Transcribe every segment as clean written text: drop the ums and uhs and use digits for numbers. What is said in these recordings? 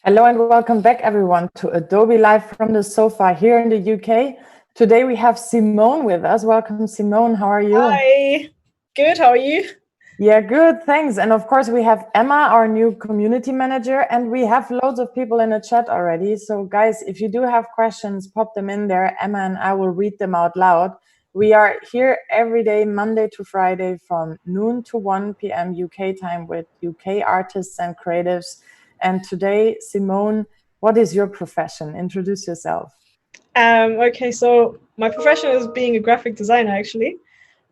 Hello and welcome back everyone to Adobe Live from the sofa here in the UK. Today we have Simone with us. Welcome Simone, how are you? Hi, good, how are you? Yeah, good, thanks. And of course we have Emma, our new community manager, and we have loads of people in the chat already. So guys, if you do have questions, pop them in there. Emma and I will read them out loud. We are here every day, Monday to Friday from noon to 1 p.m. UK time with UK artists and creatives. And today, Simone, what is your profession? Introduce yourself. Okay, so my profession is being a graphic designer actually.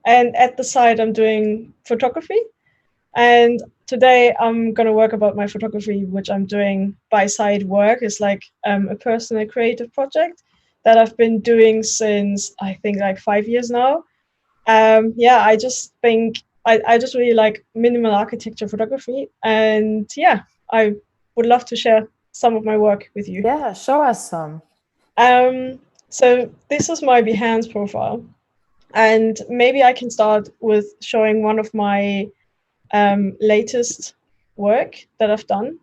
And at the side, I'm doing photography. And today I'm going to work about my photography, which I'm doing by side work. It's like a personal creative project that I've been doing since I think like 5 years now. Yeah, I just think I just really like minimal architecture photography. And yeah, I would love to share some of my work with you. Yeah, show us some. So this is my Behance profile, and maybe I can start with showing one of my latest work that I've done.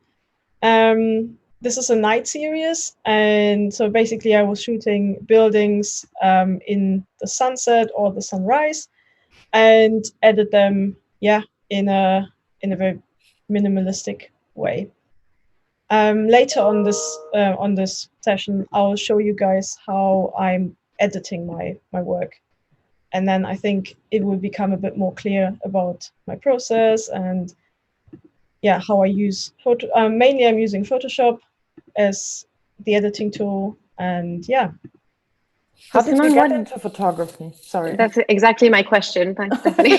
This is a night series, and so basically I was shooting buildings in the sunset or the sunrise, and edit them, yeah, in a very minimalistic way. Later on this session, I'll show you guys how I'm editing my work, and then I think it will become a bit more clear about my process and yeah, how I use photo. Mainly, I'm using Photoshop as the editing tool, and yeah. How did you get into photography? Sorry. That's exactly my question. Thanks, Stephanie.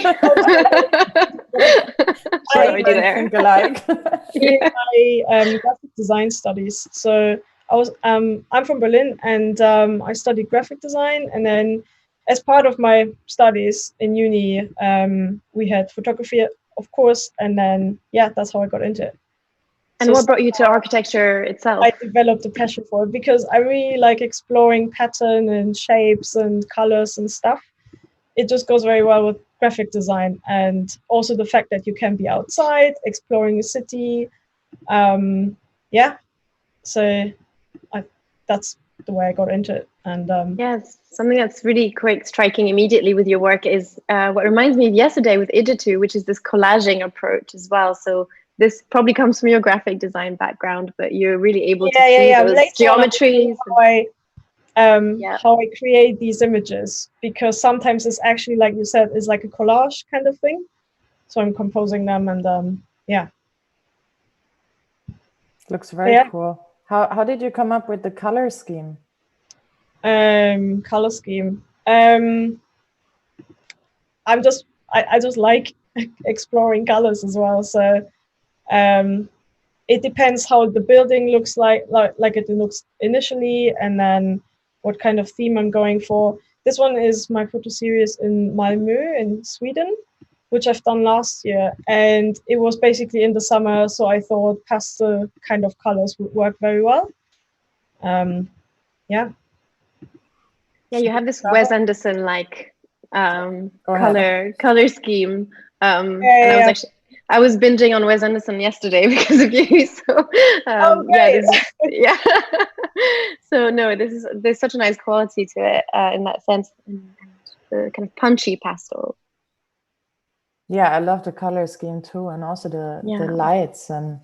Sorry, think alike. My graphic design studies. So I'm from Berlin, and I studied graphic design, and then as part of my studies in uni, we had photography, of course, and then yeah, that's how I got into it. And what brought you to architecture itself? I developed a passion for it because I really like exploring pattern and shapes and colors and stuff. It just goes very well with graphic design, and also the fact that you can be outside exploring a city. Yeah, so that's the way I got into it. And yes, something that's really quite striking immediately with your work is what reminds me of yesterday with Ijitu, which is this collaging approach as well. So this probably comes from your graphic design background, but you're really able to see those geometries. How I create these images, because sometimes it's actually, like you said, is like a collage kind of thing. So I'm composing them, and yeah. Looks very cool. How did you come up with the color scheme? Color scheme. I just like exploring colors as well. So it depends how the building looks like it looks initially, and then what kind of theme I'm going for. This one is my photo series in Malmö in Sweden, which I've done last year, and it was basically in the summer, so I thought pastel kind of colors would work very well. Yeah, you have this Wes Anderson like color scheme, and I was binging on Wes Anderson yesterday because of you. So yeah. So no, there's such a nice quality to it in that sense, and the kind of punchy pastel. Yeah, I love the color scheme too, and also the lights and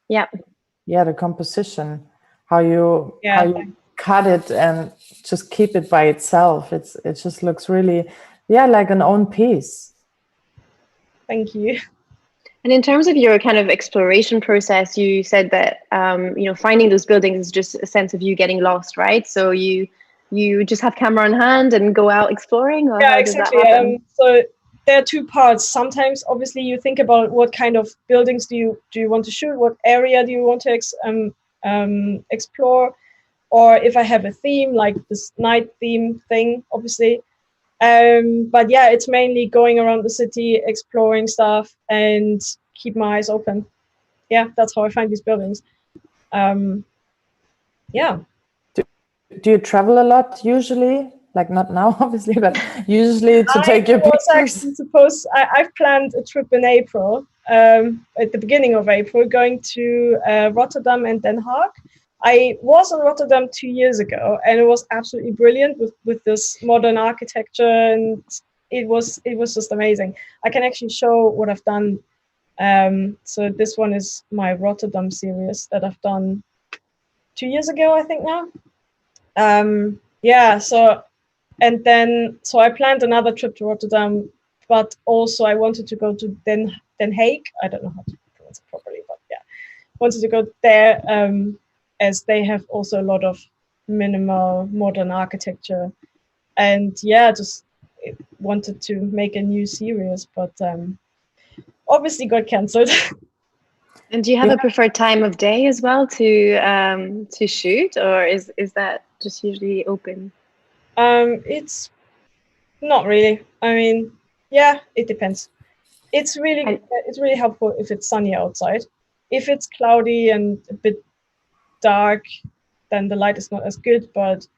the composition. How you cut it and just keep it by itself. It just looks really like an own piece. Thank you. And in terms of your kind of exploration process, you said that finding those buildings is just a sense of you getting lost, right? So you just have camera in hand and go out exploring, or how exactly. Does that happen? So there are two parts. Sometimes, obviously, you think about what kind of buildings do you want to shoot, what area do you want to explore, or if I have a theme like this night theme thing, obviously. But yeah, it's mainly going around the city, exploring stuff, and keep my eyes open. Yeah, that's how I find these buildings. Yeah. Do you travel a lot usually? Like not now, obviously, but usually to take your pictures? I've planned a trip in April, at the beginning of April, going to Rotterdam and Den Haag. I was in Rotterdam 2 years ago, and it was absolutely brilliant with this modern architecture, and it was just amazing. I can actually show what I've done. So this one is my Rotterdam series that I've done 2 years ago, I think now. Yeah, so I planned another trip to Rotterdam, but also I wanted to go to Den Haag. I don't know how to pronounce it properly, but yeah, wanted to go there as they have also a lot of minimal modern architecture, and yeah, just wanted to make a new series, but obviously got cancelled. And do you have a preferred time of day as well to shoot, or is that just usually open? It's not really. I mean, yeah, it depends. It's really helpful if it's sunny outside. If it's cloudy and a bit dark, then the light is not as good, but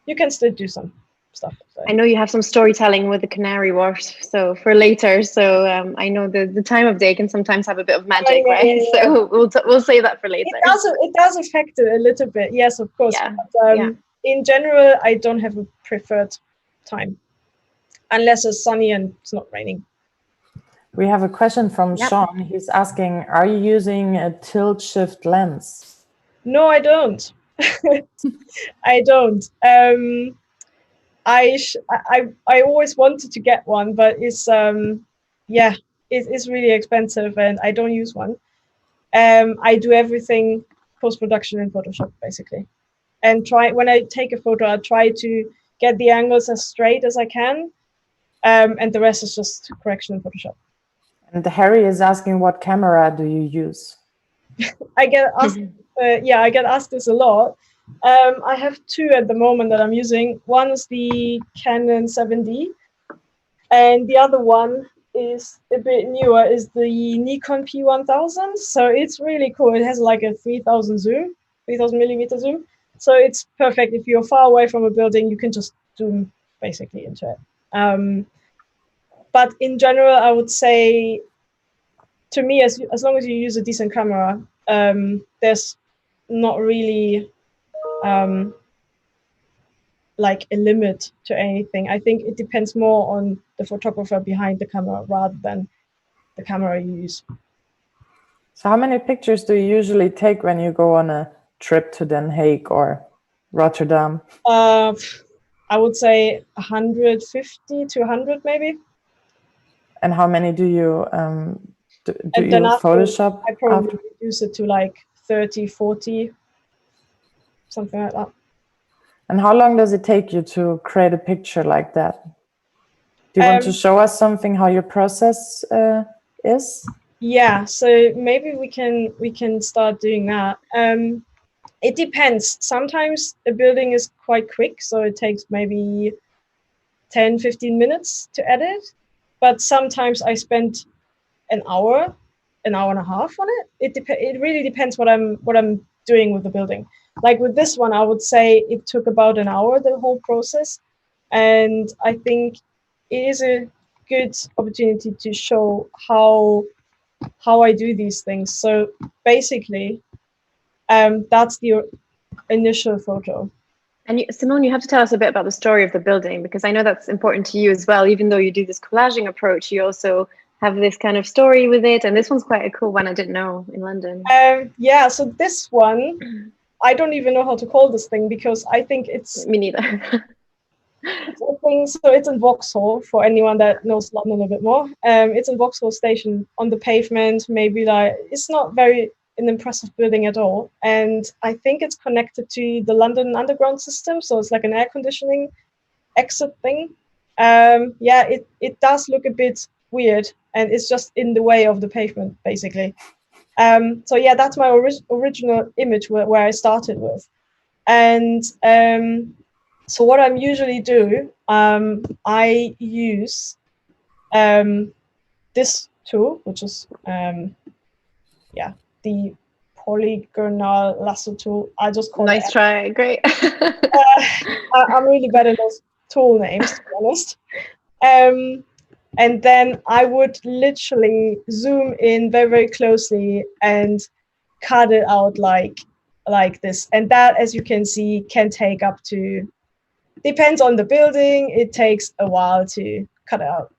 you can still do some stuff. So. I know you have some storytelling with the canary wasp, so for later. So I know the time of day can sometimes have a bit of magic, right? Yeah. So we'll save that for later. It does affect it a little bit, yes, of course. Yeah. But, in general, I don't have a preferred time, unless it's sunny and it's not raining. We have a question from Sean. He's asking, are you using a tilt shift lens? No, I don't. I don't. I always wanted to get one, but it's it's really expensive, and I don't use one. I do everything post-production in Photoshop basically, and when I take a photo, I try to get the angles as straight as I can, and the rest is just correction in Photoshop. And Harry is asking, what camera do you use? I get asked. I get asked this a lot. I have two at the moment that I'm using. One is the Canon 7D, and the other one is a bit newer, is the Nikon P1000. So it's really cool. It has like a 3000 millimeter zoom. So it's perfect. If you're far away from a building, you can just zoom basically into it. But in general, I would say, to me, as long as you use a decent camera, there's not really like a limit to anything. I think it depends more on the photographer behind the camera rather than the camera you use. So how many pictures do you usually take when you go on a trip to Den Haag or Rotterdam? I would say 150 to 100 maybe. And how many do you Photoshop? I probably reduce it to like 30, 40, something like that. And how long does it take you to create a picture like that? Do you want to show us something, how your process is? Yeah, so maybe we can start doing that. It depends. Sometimes a building is quite quick, so it takes maybe 10, 15 minutes to edit. But sometimes I spend an hour and a half on it. It really depends what I'm doing with the building. Like with this one, I would say it took about an hour, the whole process. And I think it is a good opportunity to show how I do these things. So basically, that's the initial photo. And Simone, you have to tell us a bit about the story of the building, because I know that's important to you as well. Even though you do this collaging approach, you also have this kind of story with it. And this one's quite a cool one I didn't know in London. Yeah, so this one, I don't even know how to call this thing, because I think it's... Me neither. So it's in Vauxhall, for anyone that knows London a bit more. It's in Vauxhall Station on the pavement, maybe like, it's not very an impressive building at all. And I think it's connected to the London Underground system. So it's like an air conditioning exit thing. Yeah, it does look a bit weird, and it's just in the way of the pavement, basically. So yeah, that's my original image where I started with. And so what I'm usually do, I use this tool, which is the polygonal lasso tool. I just call it. Nice try, great. I'm really bad at those tool names, to be honest. And then I would literally zoom in very, very closely and cut it out like this. And that, as you can see, can take up to, depends on the building, it takes a while to cut it out.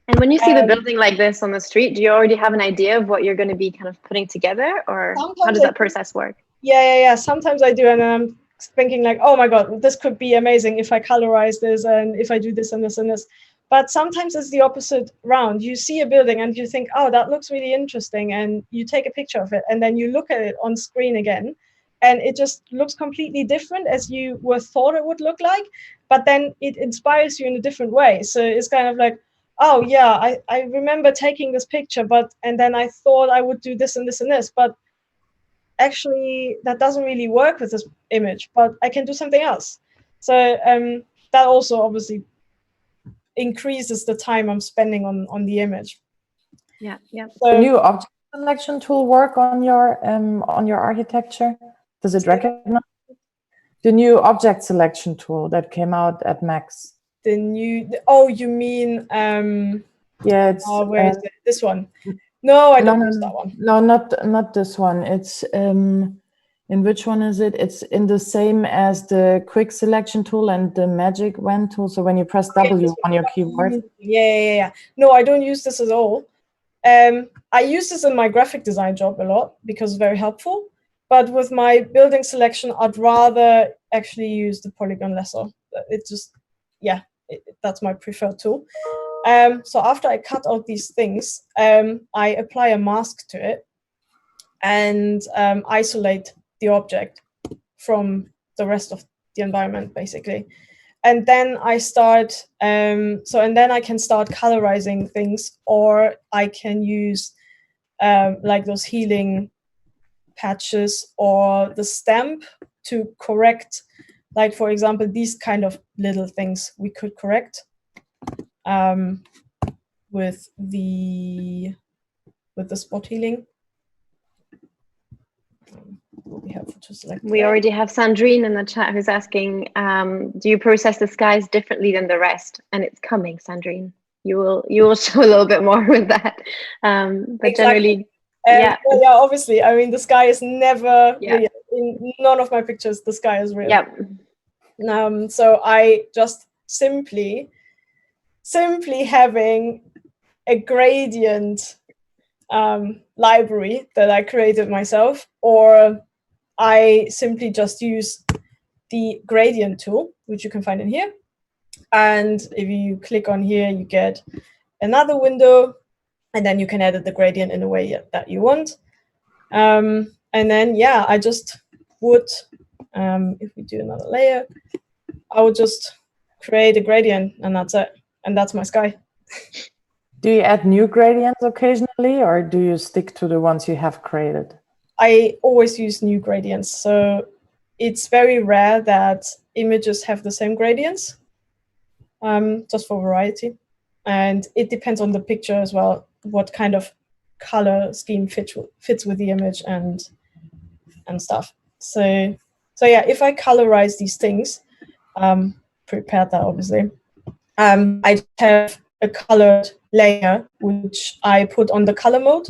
And when you see the building like this on the street, do you already have an idea of what you're going to be kind of putting together, or how does that process work? Yeah. Sometimes I do, and I'm thinking like, oh my God, this could be amazing if I colorize this and if I do this and this and this. But sometimes it's the opposite round. You see a building and you think, oh, that looks really interesting. And you take a picture of it and then you look at it on screen again. And it just looks completely different as you were thought it would look like. But then it inspires you in a different way. So it's kind of like, oh, yeah, I remember taking this picture, and then I thought I would do this and this and this. But actually, that doesn't really work with this image, but I can do something else. So that also obviously increases the time I'm spending on the image. Yeah. So the new object selection tool work on your architecture? Does it recognize the new object selection tool that came out at Max? The new, oh, you mean yeah, it's where is it? This one? No, I don't use that one. No, not this one. It's in which one is it? It's in the same as the quick selection tool and the magic wand tool. So when you press W on your keyboard. Yeah. No, I don't use this at all. I use this in my graphic design job a lot because it's very helpful. But with my building selection, I'd rather actually use the polygon lasso. It just, yeah, that's my preferred tool. So after I cut out these things, I apply a mask to it and isolate the object from the rest of the environment, basically. And then I start, and then I can start colorizing things, or I can use like those healing patches or the stamp to correct, like, for example, these kind of little things we could correct with the spot healing. We have to select. We already have Sandrine in the chat who's asking, do you process the skies differently than the rest? And it's coming, Sandrine. You will show a little bit more with that. But exactly. Generally, yeah, obviously. I mean, the sky is never real. In none of my pictures, the sky is real. Yeah. So I just simply having a gradient library that I created myself, or I simply just use the gradient tool, which you can find in here. And if you click on here, you get another window, and then you can edit the gradient in a way that you want. And then, yeah, I just would, if we do another layer, I would just create a gradient, and that's it. And that's my sky. Do you add new gradients occasionally, or do you stick to the ones you have created? I always use new gradients. So it's very rare that images have the same gradients, just for variety. And it depends on the picture as well, what kind of color scheme fits with the image and stuff. So yeah, if I colorize these things, prepared that obviously, I have a colored layer which I put on the color mode,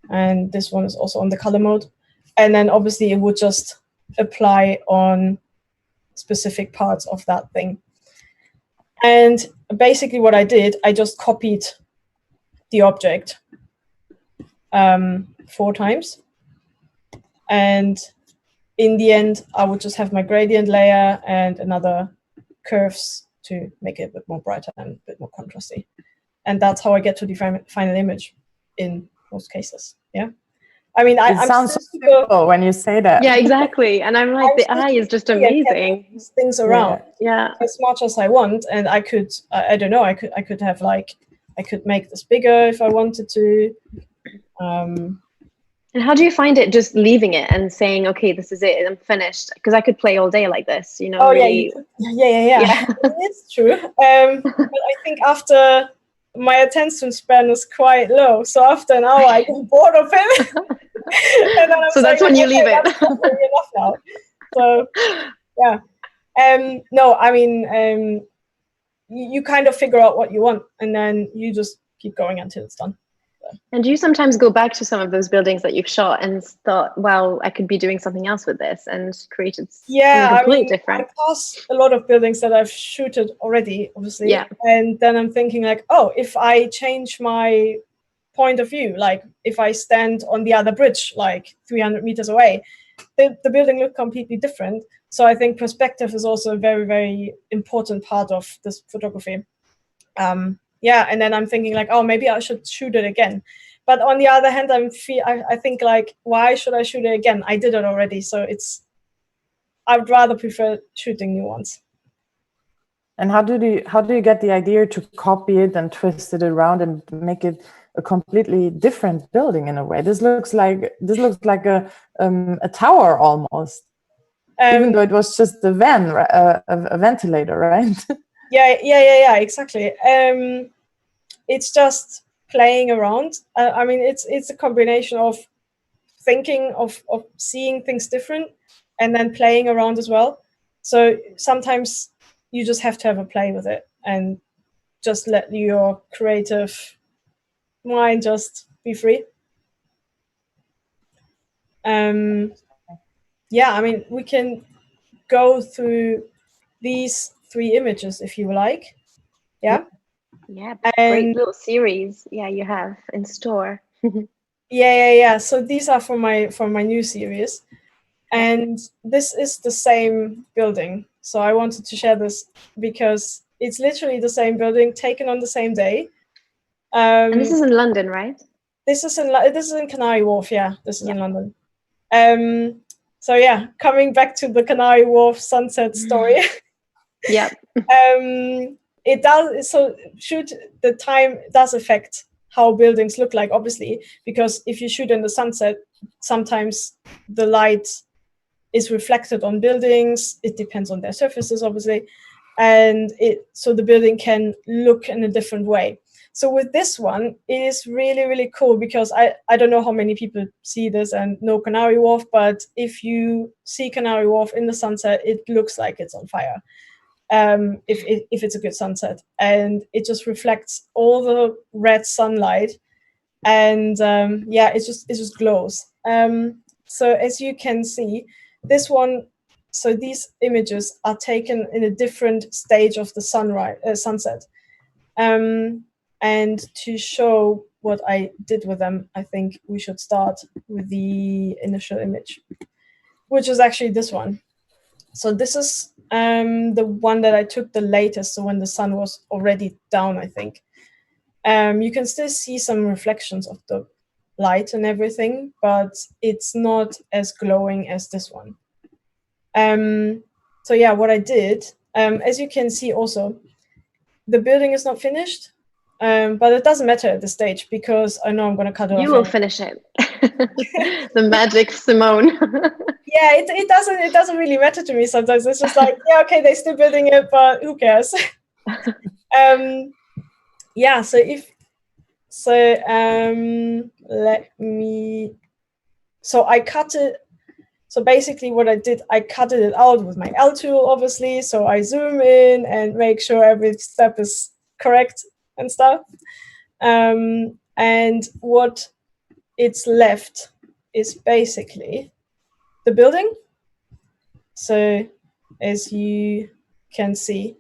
and this one is also on the color mode, and then obviously it would just apply on specific parts of that thing. And basically what I did, I just copied the object 4 times, and in the end I would just have my gradient layer and another curves to make it a bit more brighter and a bit more contrasty. And that's how I get to the final image in most cases. Yeah. I mean, it sounds so simple when you say that. Yeah, exactly. And I'm like, the eye is just amazing. These things around, yeah, as much as I want, and I could, I don't know, I could have like, I could make this bigger if I wanted to. And how do you find it just leaving it and saying, okay, this is it, I'm finished? Because I could play all day like this, you know. Oh, really... yeah. It's true. But I think after my attention span is quite low, so after an hour I get bored of it. And then so that's when you leave it. That's enough now. So yeah. No, I mean, you kind of figure out what you want, and then you just keep going until it's done. And do you sometimes go back to some of those buildings that you've shot and thought, well, I could be doing something else with this, and created something completely different? I pass a lot of buildings that I've shooted already, obviously. Yeah. And then I'm thinking like, oh, if I change my point of view, like if I stand on the other bridge, like 300 meters away, the building look completely different. So I think perspective is also a very, very important part of this photography. Yeah, and then I'm thinking like, oh, maybe I should shoot it again. But on the other hand, I think like, why should I shoot it again? I did it already, so I would rather prefer shooting new ones. And how do you get the idea to copy it and twist it around and make it a completely different building in a way? This looks like a tower almost, even though it was just a ventilator, right? Yeah, exactly. It's just playing around. I mean, it's a combination of thinking of seeing things different and then playing around as well. So sometimes you just have to have a play with it and just let your creative mind just be free. Yeah, I mean, we can go through these 3 images if you like. Yeah. Yeah, great little series. Yeah, you have in store. Yeah. So these are from my new series, and this is the same building. So I wanted to share this because it's literally the same building taken on the same day. And this is in London, right? This is in Canary Wharf. Yeah, this is in London. So yeah, coming back to the Canary Wharf sunset story. Yeah. It does. So the time does affect how buildings look like, obviously, because if you shoot in the sunset, sometimes the light is reflected on buildings. It depends on their surfaces, obviously, and so the building can look in a different way. So with this one, it is really, really cool because I don't know how many people see this and know Canary Wharf, but if you see Canary Wharf in the sunset, it looks like it's on fire. If it's a good sunset, and it just reflects all the red sunlight, and it just glows. So as you can see, this one, so these images are taken in a different stage of the sunset. And to show what I did with them, I think we should start with the initial image, which is actually this one. So this is the one that I took the latest, so when the sun was already down, I think. You can still see some reflections of the light and everything, but it's not as glowing as this one. So yeah, what I did, as you can see also, the building is not finished, but it doesn't matter at this stage because I know I'm going to cut it off. You will finish it. The magic Simone. Yeah, it doesn't really matter to me sometimes. It's just like, yeah, okay, they're still building it, but who cares? Yeah, so I cut it. So basically what I did, I cut it out with my L tool, obviously. So I zoom in and make sure every step is correct and stuff. And what it's left is basically the building. So as you can see,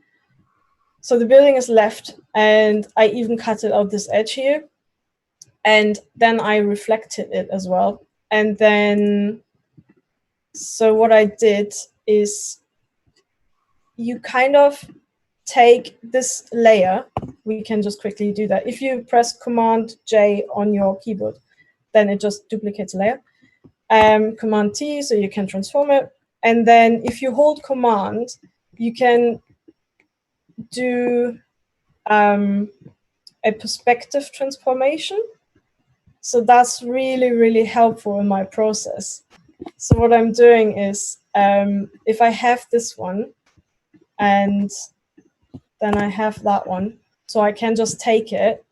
so the building is left, and I even cut it out this edge here. And then I reflected it as well. And then, so what I did is you kind of take this layer. We can just quickly do that. If you press Command J on your keyboard, then it just duplicates a layer. Command T, so you can transform it. And then if you hold Command, you can do a perspective transformation. So that's really, really helpful in my process. So what I'm doing is, if I have this one, and then I have that one, so I can just take it,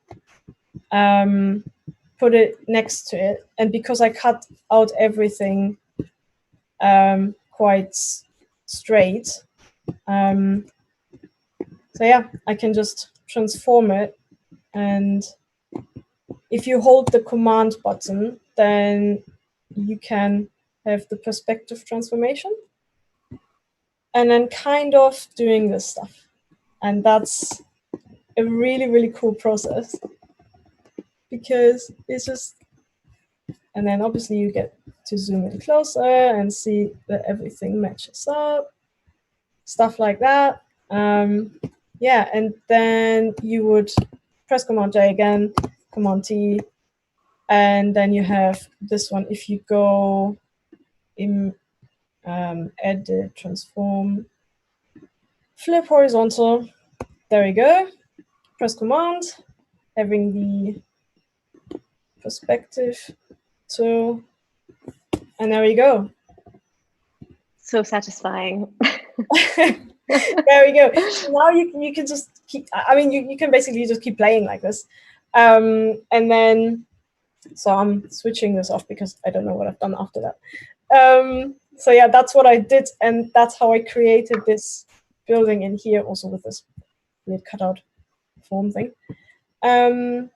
put it next to it, and because I cut out everything quite straight, So yeah, I can just transform it, and if you hold the command button, then you can have the perspective transformation, and then kind of doing this stuff. And that's a really, really cool process, because it's just, and then obviously you get to zoom in closer and see that everything matches up, stuff like that. Yeah, and then you would press Command J again, Command T, and then you have this one. If you go in edit, transform, flip horizontal, there you go. Press Command, having the perspective tool, and there you go. So satisfying. There we go. So now you can just keep, I mean, you can basically just keep playing like this. And then, so I'm switching this off because I don't know what I've done after that. So yeah, that's what I did, and that's how I created this building in here, also with this weird cutout form thing. And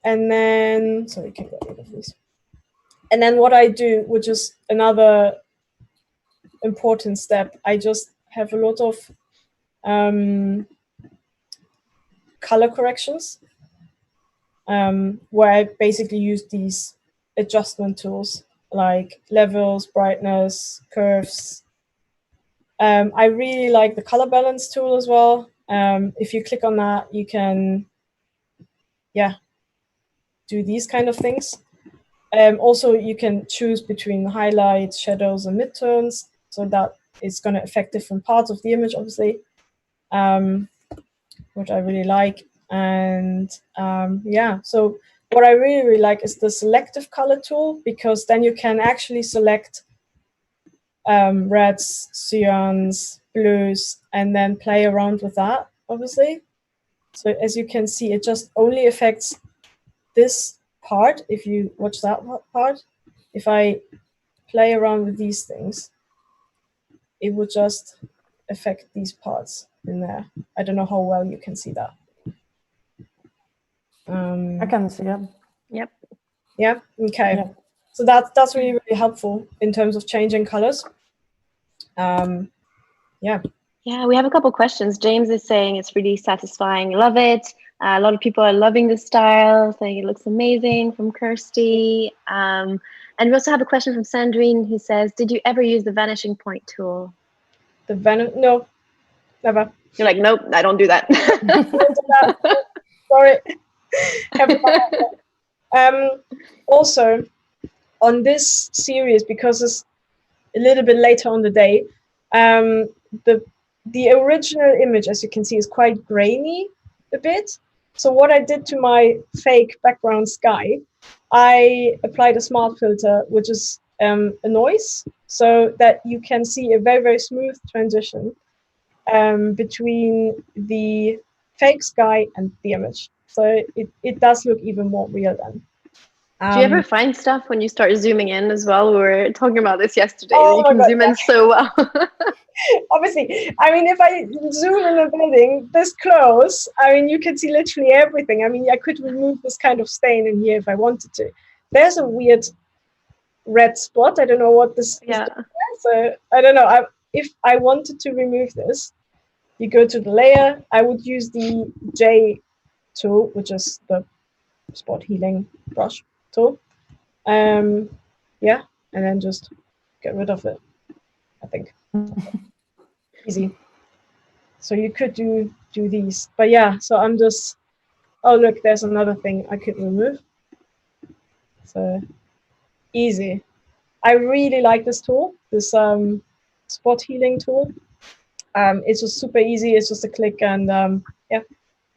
then, so we can get rid of these. And then what I do, which is another important step, I just have a lot of color corrections, where I basically use these adjustment tools like levels, brightness, curves. I really like the color balance tool as well. If you click on that, you can, yeah, do these kind of things. Also, you can choose between highlights, shadows, and midtones, so that it's going to affect different parts of the image, obviously, which I really like. And yeah, so what I really, really like is the selective color tool, because then you can actually select reds, cyans, blues, and then play around with that, obviously. So as you can see, it just only affects this part. If you watch that part, if I play around with these things, it would just affect these parts in there. I don't know how well you can see that. I can see it. Yep. Yeah. Okay. Yeah. So that's really, really helpful in terms of changing colors. Yeah. Yeah, we have a couple questions. James is saying it's really satisfying. Love it. A lot of people are loving the style, saying it looks amazing, from Kirsty. And we also have a question from Sandrine, who says, did you ever use the vanishing point tool? No, never. You're like, nope, I don't do that. Sorry. Also, on this series, because it's a little bit later on the day, the original image, as you can see, is quite grainy a bit. So what I did to my fake background sky, I applied a smart filter, which is a noise, so that you can see a very, very smooth transition between the fake sky and the image. So it does look even more real then. Do you ever find stuff when you start zooming in as well? We were talking about this yesterday. Oh, you can zoom in so well. Obviously, I mean, if I zoom in a building this close, I mean, you can see literally everything. I mean, I could remove this kind of stain in here if I wanted to. There's a weird red spot. I don't know what this is. So I don't know. If I wanted to remove this, you go to the layer. I would use the J tool, which is the spot healing brush tool. Yeah, and then just get rid of it, I think. Easy. So you could do these, but yeah, so I'm just, oh look, there's another thing I could remove. So easy. I really like this tool, this spot healing tool. It's just super easy. It's just a click, and yeah,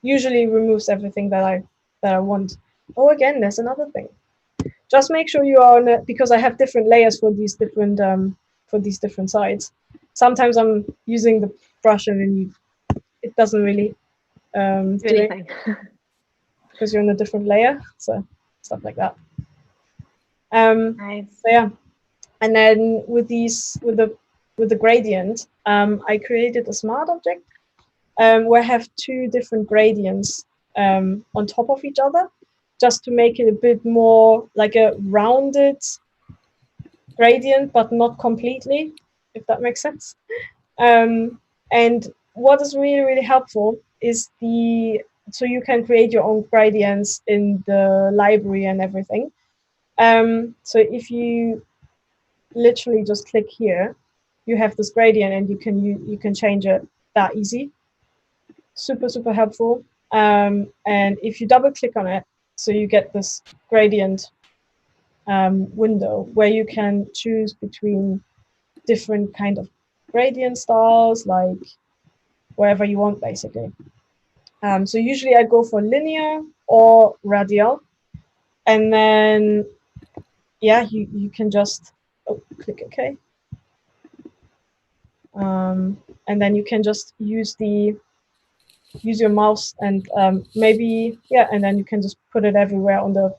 usually removes everything that I want. Oh, again, there's another thing. Just make sure you are on it, because I have different layers for these different sides. Sometimes I'm using the brush and then it doesn't really do anything because you're on a different layer. So stuff like that. Nice. So yeah, and then with the gradient, I created a smart object, where I have two different gradients on top of each other, just to make it a bit more like a rounded gradient, but not completely, if that makes sense. And what is really, really helpful is so you can create your own gradients in the library and everything. So if you literally just click here, you have this gradient, and you can change it that easy. Super, super helpful. And if you double click on it, so you get this gradient window where you can choose between different kind of gradient styles, like wherever you want, basically. So usually I go for linear or radial, and then yeah, you can just click OK, and then you can just use your mouse and maybe and then you can just put it everywhere on the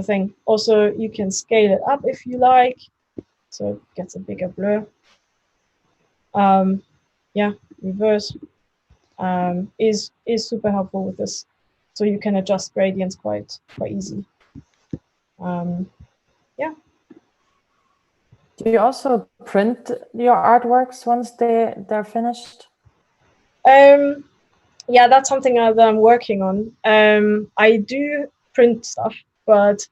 thing. Also, you can scale it up if you like, so it gets a bigger blur. Reverse is super helpful with this, so you can adjust gradients quite easy. Do you also print your artworks once they're finished? Yeah, that's something that I'm working on. I do print stuff, but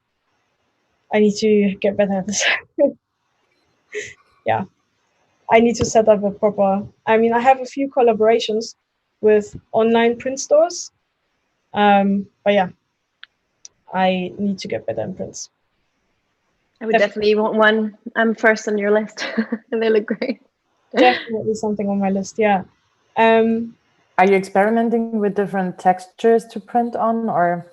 I need to get better at this. Yeah, I need to set up a proper. I mean, I have a few collaborations with online print stores, but yeah, I need to get better in prints. I would definitely want one. I'm first on your list, and they look great. Definitely something on my list. Yeah. Are you experimenting with different textures to print on, or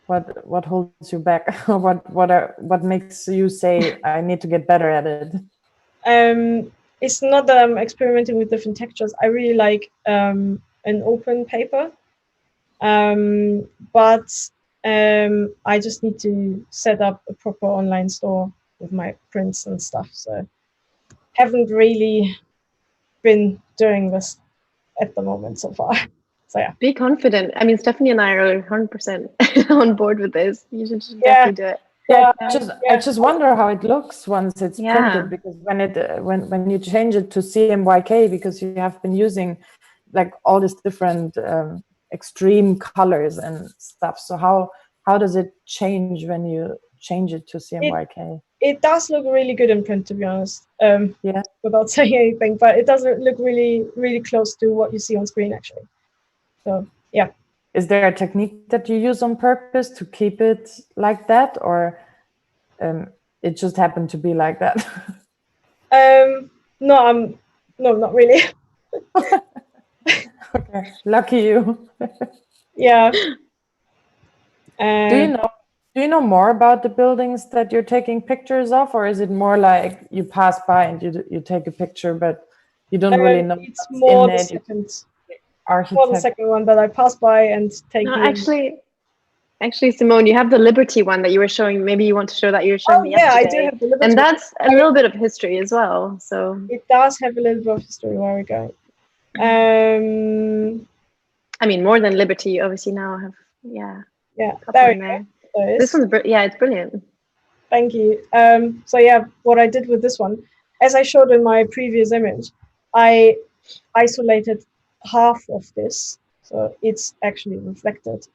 what holds you back? what makes you say I need to get better at it? It's not that I'm experimenting with different textures. I really like an open paper, but I just need to set up a proper online store with my prints and stuff. So haven't really been doing this at the moment so far. So yeah. Be confident. I mean, Stephanie and I are 100% on board with this. You should definitely do it. I just wonder how it looks once it's printed, because when you change it to CMYK, because you have been using like all these different extreme colors and stuff. So how does it change when you change it to CMYK? It does look really good in print, to be honest. Without saying anything, but it does look really, really close to what you see on screen, actually. So yeah. Is there a technique that you use on purpose to keep it like that, or it just happened to be like that? No, not really. Okay, lucky you. Yeah. Do you know more about the buildings that you're taking pictures of, or is it more like you pass by and you take a picture, but you don't really know? It's more the second one that I pass by and take. No, actually, Simone, you have the Liberty one that you were showing. Maybe you want to show that you were showing me yesterday. I do have the Liberty. And that's a little bit of history as well. So it does have a little bit of history. Where we go? I mean, more than Liberty, you obviously now have there. This one's it's brilliant. Thank you. So yeah, what I did with this one, as I showed in my previous image, I isolated half of this, so it's actually reflected,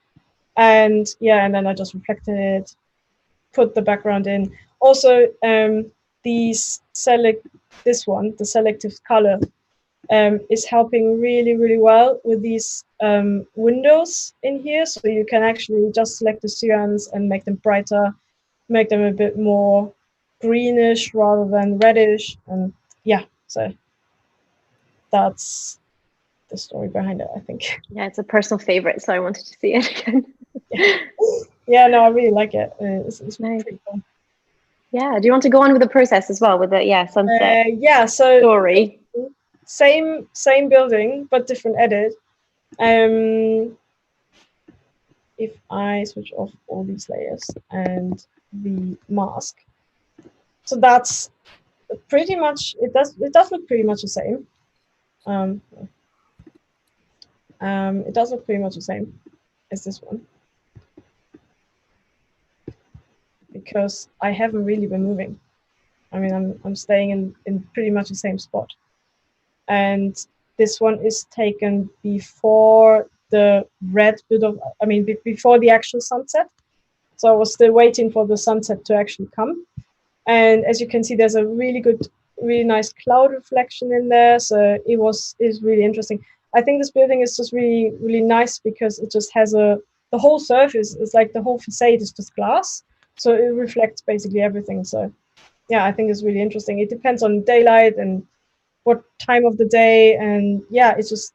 and then I just reflected it, put the background in. Also, the selective color is helping really, really well with these windows in here. So you can actually just select the cyans and make them brighter, make them a bit more greenish rather than reddish. And so that's the story behind it, I think. Yeah, it's a personal favorite, so I wanted to see it again. No, I really like it. It's nice. Pretty cool. Yeah, do you want to go on with the process as well with the sunset so story? Same building, but different edit. If I switch off all these layers and the mask, so that's pretty much it. Does look pretty much the same. It does look pretty much the same as this one, because I haven't really been moving. I mean, I'm staying in pretty much the same spot. And this one is taken before the red bit of, I mean, before the actual sunset. So I was still waiting for the sunset to actually come. And as you can see, there's a really nice cloud reflection in there. So it's really interesting. I think this building is just really, really nice because it just has the whole surface is like the whole facade is just glass. So it reflects basically everything. So yeah, I think it's really interesting. It depends on daylight and what time of the day. And yeah, it's just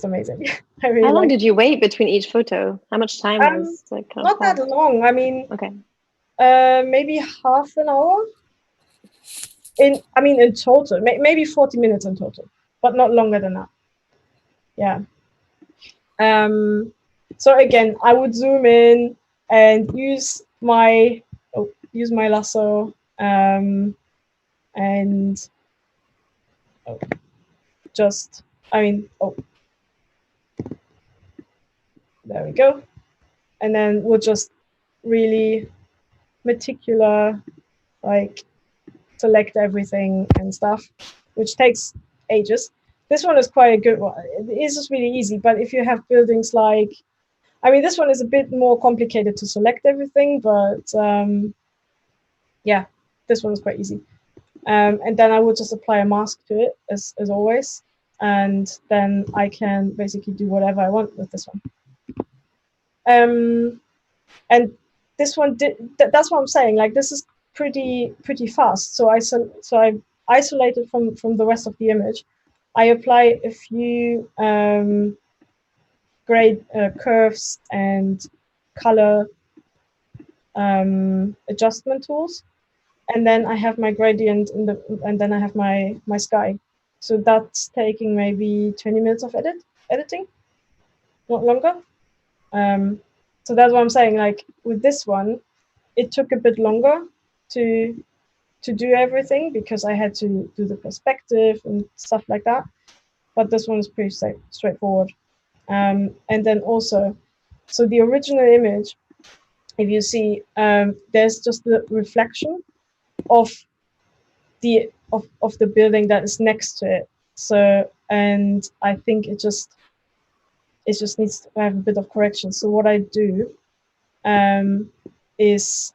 amazing. I really How long like did you wait between each photo? How much time was like kind of not that passed? long. I mean, Okay. maybe half an hour. In total, maybe 40 minutes in total, but not longer than that. Yeah. So again, I would zoom in and use my lasso, and just, there we go. And then we'll just really meticulous, like select everything and stuff, which takes ages. This one is quite a good one. It is just really easy, but if you have buildings like, this one is a bit more complicated to select everything, but yeah, this one is quite easy. And then I would just apply a mask to it as always, and then I can basically do whatever I want with this one. And this one that's what I'm saying. Like, this is pretty fast. So I isolate it from the rest of the image. I apply a few grade curves and color adjustment tools, and then I have my gradient and then I have my sky. So that's taking maybe 20 minutes of editing, not longer. So that's what I'm saying. Like, with this one, it took a bit longer to do everything because I had to do the perspective and stuff like that. But this one is pretty straightforward. And then also, so the original image, if you see, there's just the reflection of the building that is next to it. So, and I think it just needs to have a bit of correction. So what I do is,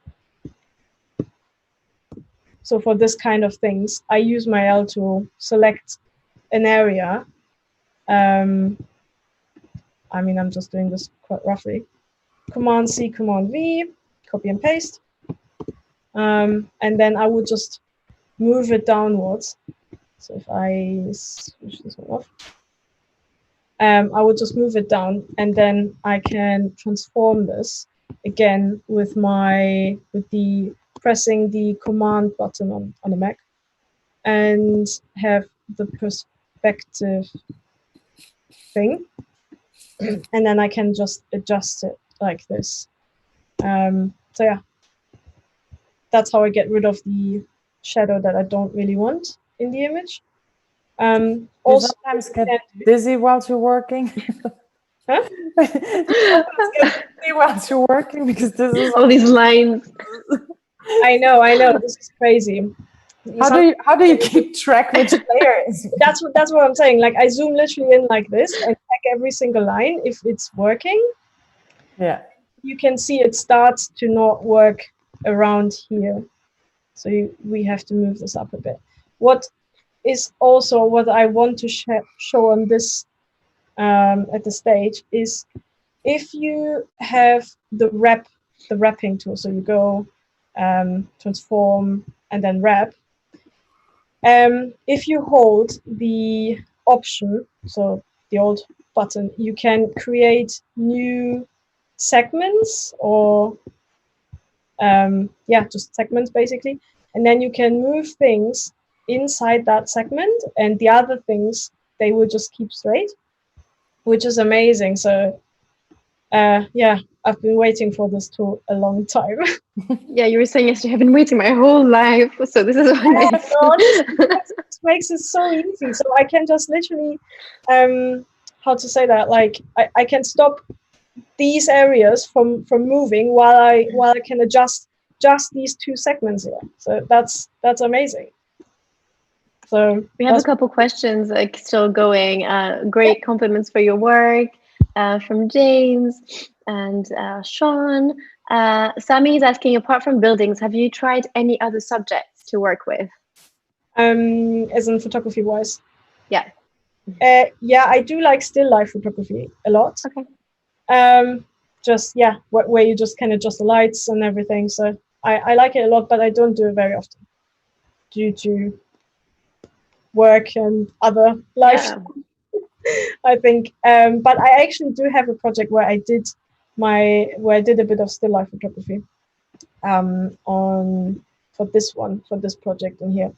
so for this kind of things, I use my L tool, select an area. I'm just doing this quite roughly. Command C, Command V, copy and paste. And then I would just move it downwards. So if I switch this one off, I would just move it down, and then I can transform this again with pressing the command button on the Mac, and have the perspective thing, and then I can just adjust it like this. So yeah, that's how I get rid of the shadow that I don't really want in the image. You Also, sometimes get dizzy while you're working. huh? You sometimes get dizzy while you're working because this is all these lines. I know. This is crazy. How do you keep track which layer is? That's what I'm saying. Like, I zoom literally in like this and check every single line if it's working. Yeah. You can see it starts to not work around here. So we have to move this up a bit. What is also what I want to show on this at the stage is, if you have the wrapping tool, so you go transform and then wrap. If you hold the option, so the old button, you can create new segments, or just segments basically, and then you can move things inside that segment, and the other things, they will just keep straight, which is amazing. So I've been waiting for this tool a long time. Yeah, you were saying yesterday, I've been waiting my whole life, so this is what it is. This makes it so easy. So I can just literally how to say that, like I can stop these areas from moving while I can adjust just these two segments here. So that's amazing. So we have a couple questions like still going. Great compliments for your work from James and Sean. Sammy is asking, apart from buildings, have you tried any other subjects to work with? As in photography wise? Yeah. Yeah, I do like still life photography a lot. Okay. Just where you just kind of adjust the lights and everything. So I like it a lot, but I don't do it very often due to work and other life. Yeah. I think. But I actually do have a project where I did a bit of still life photography for this project in here.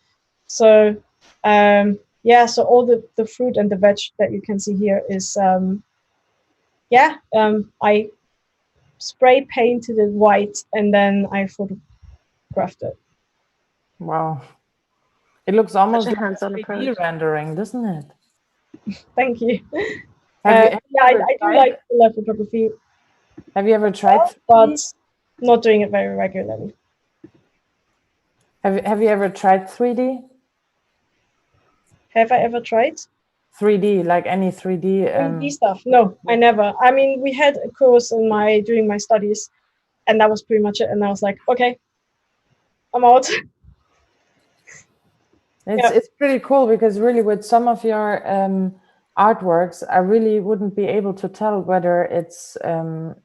So so all the fruit and the veg that you can see here is I spray painted it white and then I photographed it. Wow. It looks almost like a hands-on 3D approach. rendering, doesn't it? Thank you. I do like still life photography. Have you ever tried 3D? But not doing it very regularly. Have you ever tried 3D? Have I ever tried 3D, like any 3D? 3D stuff? No, I never. I mean, we had a course during my studies, and that was pretty much it. And I was like, okay, I'm out. It's pretty cool because really with some of your artworks, I really wouldn't be able to tell whether it's a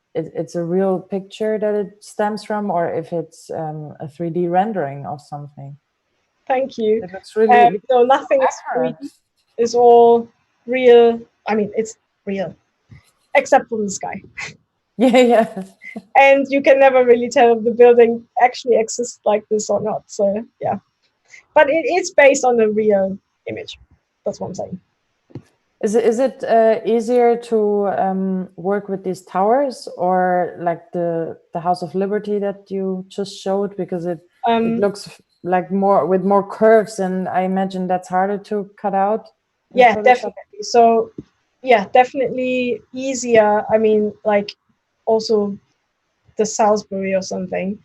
real picture that it stems from or if it's a 3D rendering of something. Thank you. It looks really no, nothing is 3D. It's all real. I mean, it's real, except for the sky. Yeah. And you can never really tell if the building actually exists like this or not. So yeah. But it's based on a real image. That's what I'm saying. Is it easier to work with these towers or like the House of Liberty that you just showed, because it looks like with more curves, and I imagine that's harder to cut out? Yeah, definitely. So yeah, definitely easier. I mean, like also the Salisbury or something.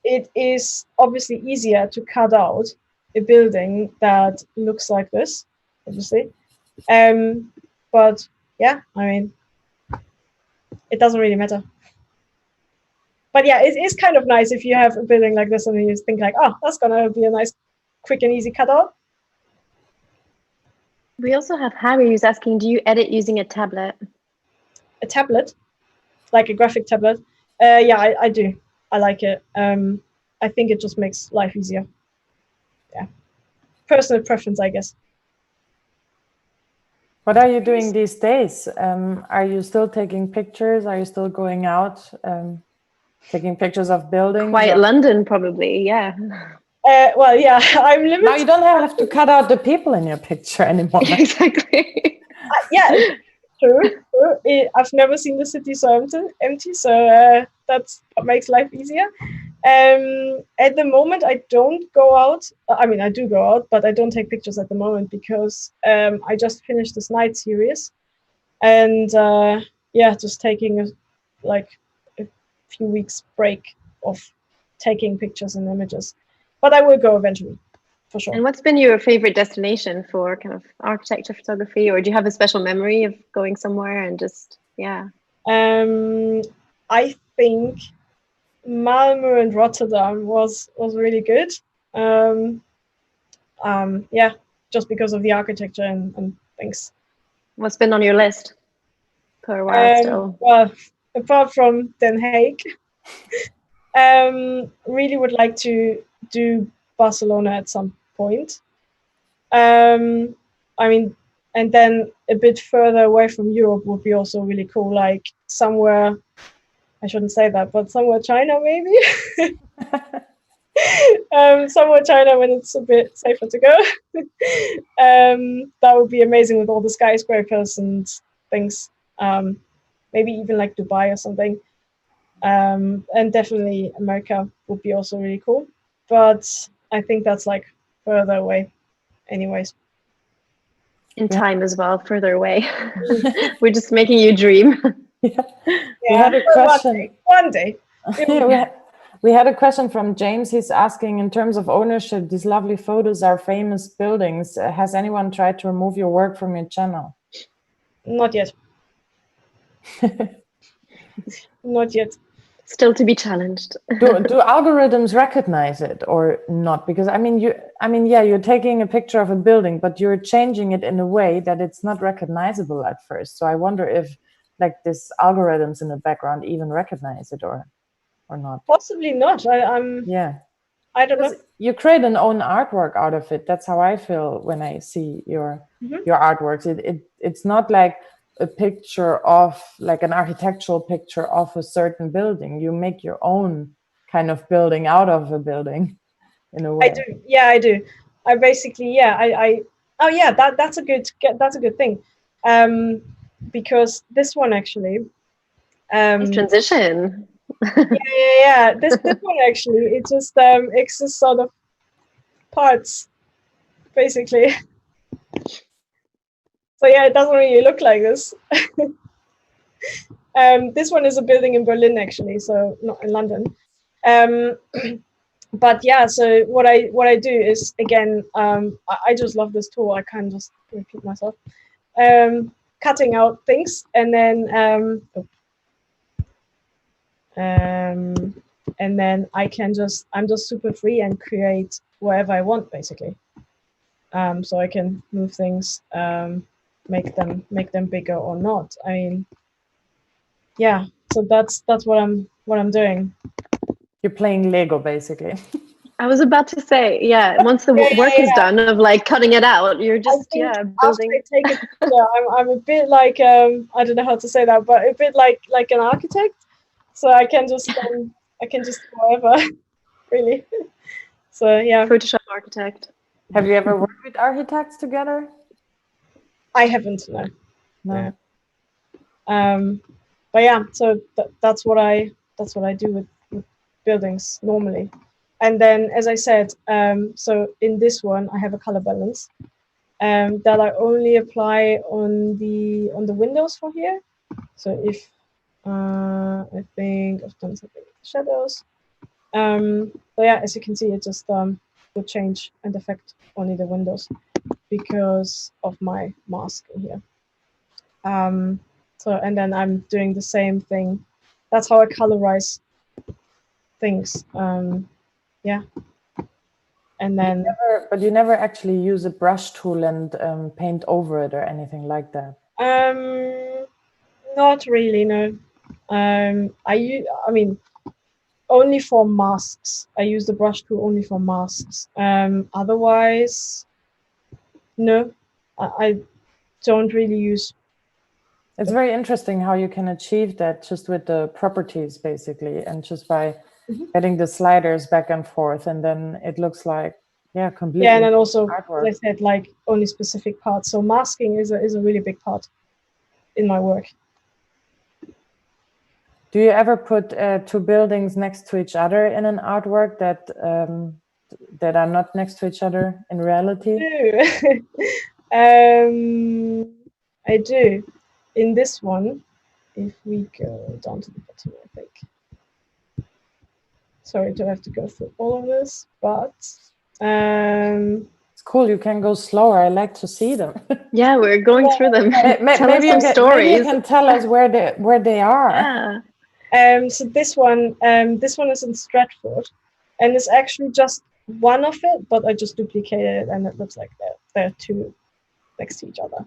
It is obviously easier to cut out a building that looks like this, obviously. But yeah, I mean, it doesn't really matter. But yeah, it is kind of nice if you have a building like this and you think like, oh, that's gonna be a nice, quick and easy cutout. We also have Harry who's asking, do you edit using a tablet? A tablet, like a graphic tablet? Yeah, I do. I like it. I think it just makes life easier. Yeah, personal preference, I guess. What are you doing these days? Are you still taking pictures? Are you still going out, taking pictures of buildings? Quiet London, probably, yeah. Well, yeah, I'm limited. Now you don't have to cut out the people in your picture anymore. Exactly. Yeah, true. I've never seen the city so empty, so that's what makes life easier. At the moment, I don't go out. I mean, I do go out, but I don't take pictures at the moment because I just finished this night series, and just taking a few weeks break of taking pictures and images. But I will go eventually, for sure. And what's been your favorite destination for kind of architecture photography, or do you have a special memory of going somewhere and just, yeah? I think Malmö and Rotterdam was really good. Just because of the architecture and things. What's been on your list for a while still? Well, apart from Den Haag, really would like to do Barcelona at some point. I mean, and then a bit further away from Europe would be also really cool, like somewhere, I shouldn't say that, but somewhere China maybe. Somewhere China when it's a bit safer to go. That would be amazing with all the skyscrapers and things. Maybe even like Dubai or something. And definitely America would be also really cool. But I think that's like further away anyways. In time as well, further away. We're just making you dream. Yeah. We had a question. One day. We had a question from James. He's asking, in terms of ownership, these lovely photos are famous buildings. Has anyone tried to remove your work from your channel? Not yet. Not yet. Still to be challenged. do algorithms recognize it or not? Because I mean, yeah, you're taking a picture of a building, but you're changing it in a way that it's not recognizable at first. So I wonder if, like, this algorithms in the background even recognize it or not. Possibly not. Yeah. I don't know. You create an own artwork out of it. That's how I feel when I see your artworks. It's not like a picture of, like, an architectural picture of a certain building. You make your own kind of building out of a building, in a way. I do. Yeah, I do. I basically, yeah, oh yeah, that's a good thing. Because this one actually. Nice transition. Yeah. This one actually, it's just sort of parts, basically. So yeah, it doesn't really look like this. This one is a building in Berlin actually, so not in London. But yeah, so what I do is, again, I just love this tool. I can't just repeat myself. Cutting out things, and then I'm just super free and create wherever I want, basically. So I can move things, make them bigger or not. I mean, yeah. So that's what I'm doing. You're playing Lego, basically. I was about to say, yeah. Once the work is done of, like, cutting it out, you're just building. After I take it, I'm a bit like I don't know how to say that, but a bit like an architect. So I can just whatever, really. So yeah. Photoshop architect. Have you ever worked with architects together? I haven't, no. But yeah, so that's what I do with buildings normally. And then, as I said, so in this one I have a color balance that I only apply on the windows for here. So if I think I've done something with the shadows. But yeah, as you can see, it just will change and affect only the windows because of my mask in here. So, and then I'm doing the same thing. That's how I colorize things. Yeah. And then. But you never actually use a brush tool and paint over it or anything like that. Not really, no. I mean, only for masks. I use the brush tool only for masks. Otherwise, no, I don't really use. It's very interesting how you can achieve that just with the properties, basically, and just by getting the sliders back and forth, and then it looks like, yeah, completely. Yeah, and then also, artwork. as I said, like only specific parts. So masking is a really big part in my work. Do you ever put two buildings next to each other in an artwork that that are not next to each other in reality? I do. In this one, if we go down to the bottom, I think. Sorry to have to go through all of this, but it's cool. You can go slower. I like to see them. Yeah, we're going through them. Tell us some stories. Maybe you can tell us where they are. Yeah. So this one is in Stratford, and it's actually just one of it, but I just duplicated it, and it looks like there are two next to each other.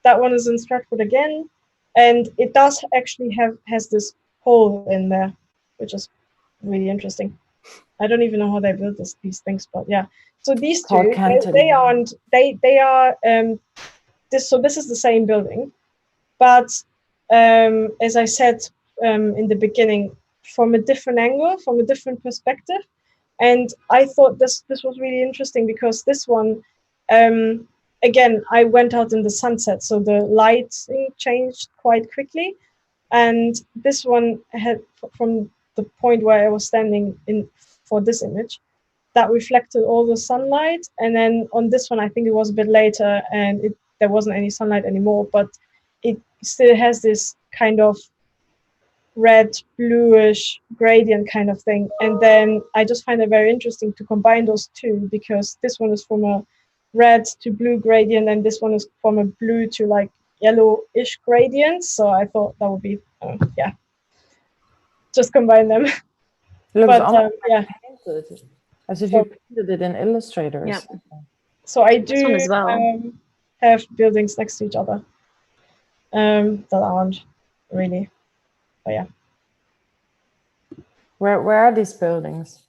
That one is in Stratford again, and it does actually has this hole in there, which is really interesting. I don't even know how they built these things, but yeah. So these two, they are this is the same building, but as I said in the beginning, from a different angle, from a different perspective, and I thought this was really interesting because this one. Again, I went out in the sunset, so the lighting changed quite quickly. And this one had, from the point where I was standing in for this image, that reflected all the sunlight. And then on this one, I think it was a bit later, and there wasn't any sunlight anymore, but it still has this kind of red, bluish gradient kind of thing. And then I just find it very interesting to combine those two, because this one is from a red to blue gradient, and this one is from a blue to like yellowish gradient. So I thought that would be, just combine them. Looks But almost yeah, painted, as if you painted it in Illustrator. Yeah. So I This one do as well. have buildings next to each other that aren't really, but yeah. Where are these buildings?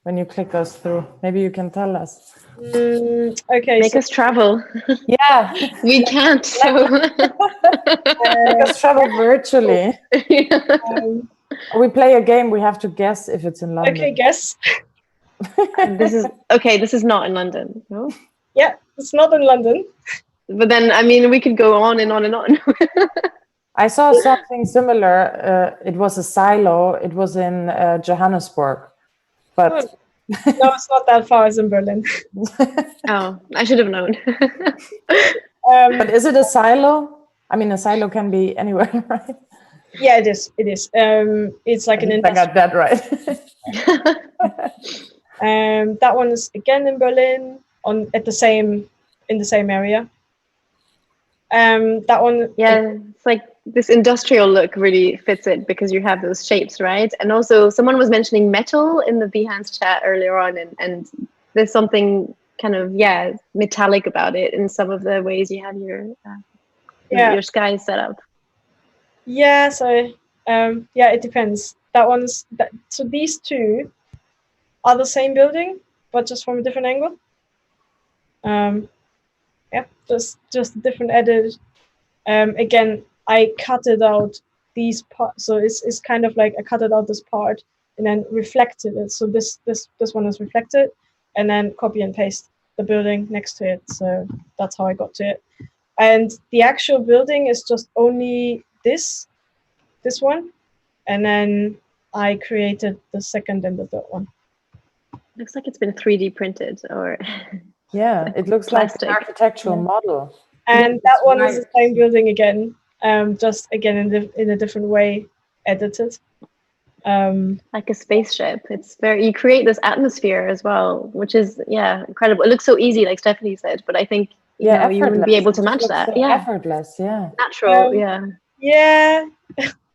When you click us through, maybe you can tell us. Okay. Make us travel. Yeah. We can't. So. Make us travel virtually. We play a game. We have to guess if it's in London. Okay, guess. This is not in London, no? Yeah, it's not in London. But then, I mean, we could go on and on and on. I saw something similar. It was a silo. It was in Johannesburg, but no, it's not that far. It's in Berlin. Oh, I should have known. But is it a silo? I mean, a silo can be anywhere, right? Yeah, it is. It is. It's like an I got that right. That one is again in Berlin, in the same area. That one. Yeah, it's like this industrial look really fits it, because you have those shapes, right? And also, someone was mentioning metal in the Behance chat earlier on, and there's something kind of metallic about it in some of the ways you have your sky set up. Yeah. So it depends. So these two are the same building, but just from a different angle. Just a different edit. Again, I cutted out these parts, so it's kind of like I cutted out this part and then reflected it. So this one is reflected, and then copy and paste the building next to it. So that's how I got to it. And the actual building is just only this one, and then I created the second and the third one. Looks like it's been 3D printed, or yeah, it looks plastic. Like an architectural model. And that one is the same building again, just again in a different way, edited. Like a spaceship. It's you create this atmosphere as well, which is incredible. It looks so easy, like Stephanie said, but I think you wouldn't be able to match that. So effortless, natural. Yeah.